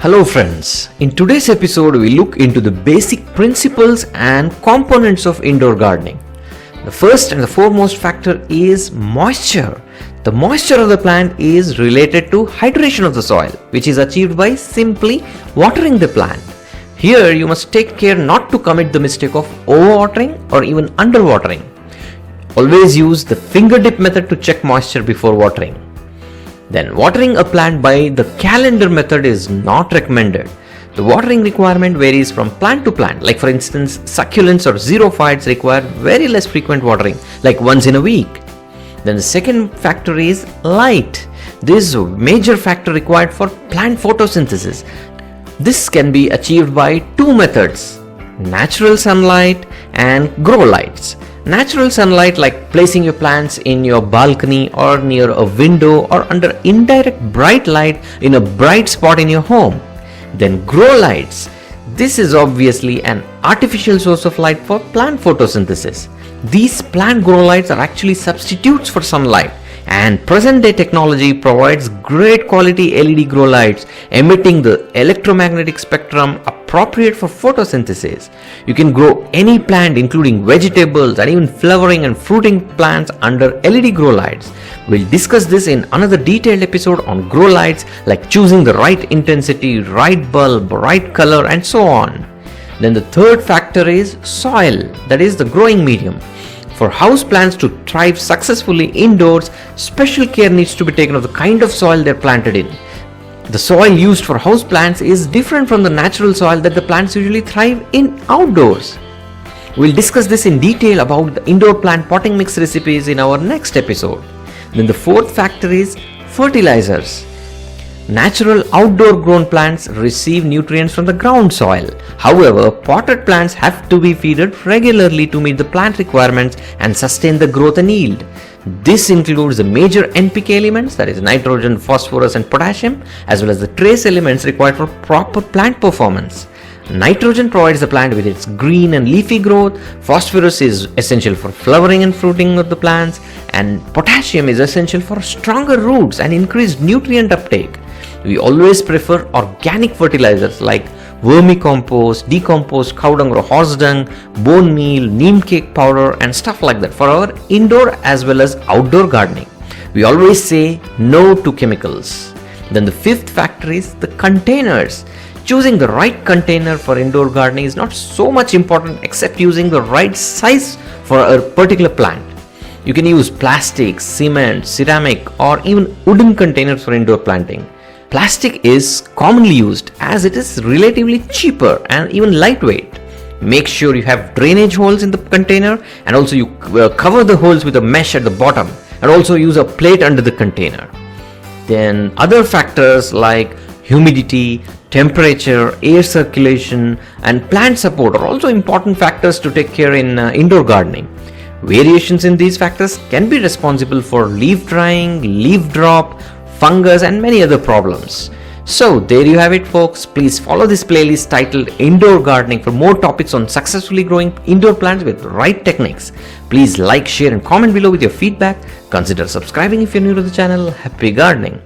Hello friends, in today's episode we look into the basic principles and components of indoor gardening. The first and the foremost factor is moisture. The moisture of the plant is related to hydration of the soil, which is achieved by simply watering the plant. Here you must take care not to commit the mistake of overwatering or even underwatering. Always use the finger dip method to check moisture before watering. Then watering a plant by the calendar method is not recommended. The watering requirement varies from plant to plant. Like for instance, succulents or xerophytes require very less frequent watering, like once in a week. Then the second factor is light. This is a major factor required for plant photosynthesis. This can be achieved by two methods: natural sunlight and grow lights. Natural sunlight, like placing your plants in your balcony or near a window or under indirect bright light in a bright spot in your home. Then grow lights. This is obviously an artificial source of light for plant photosynthesis. These plant grow lights are actually substitutes for sunlight, and present day technology provides great quality LED grow lights emitting the electromagnetic spectrum appropriate for photosynthesis. You can grow any plant including vegetables and even flowering and fruiting plants under LED grow lights. We'll discuss this in another detailed episode on grow lights, like choosing the right intensity, right bulb, right color, and so on. Then the third factor is soil, that is the growing medium. For house plants to thrive successfully indoors, special care needs to be taken of the kind of soil they're planted in. The soil used for house plants is different from the natural soil that the plants usually thrive in outdoors. We'll discuss this in detail about the indoor plant potting mix recipes in our next episode. Then the fourth factor is fertilizers. Natural outdoor grown plants receive nutrients from the ground soil. However, potted plants have to be fed regularly to meet the plant requirements and sustain the growth and yield. This includes the major NPK elements, that is nitrogen, phosphorus and potassium, as well as the trace elements required for proper plant performance. Nitrogen provides the plant with its green and leafy growth, phosphorus is essential for flowering and fruiting of the plants, and potassium is essential for stronger roots and increased nutrient uptake. We always prefer organic fertilizers like vermicompost, decomposed cow dung or horse dung, bone meal, neem cake powder and stuff like that for our indoor as well as outdoor gardening. We always say no to chemicals. Then the fifth factor is the containers. Choosing the right container for indoor gardening is not so much important except using the right size for a particular plant. You can use plastic, cement, ceramic or even wooden containers for indoor planting. Plastic is commonly used as it is relatively cheaper and even lightweight. Make sure you have drainage holes in the container, and also you cover the holes with a mesh at the bottom, and also use a plate under the container. Then other factors like humidity, temperature, air circulation and plant support are also important factors to take care in indoor gardening. Variations in these factors can be responsible for leaf drying, leaf drop, fungus and many other problems. So there you have it folks. Please follow this playlist titled Indoor Gardening for more topics on successfully growing indoor plants with right techniques. Please like, share and comment below with your feedback. Consider subscribing if you're new to the channel. Happy gardening.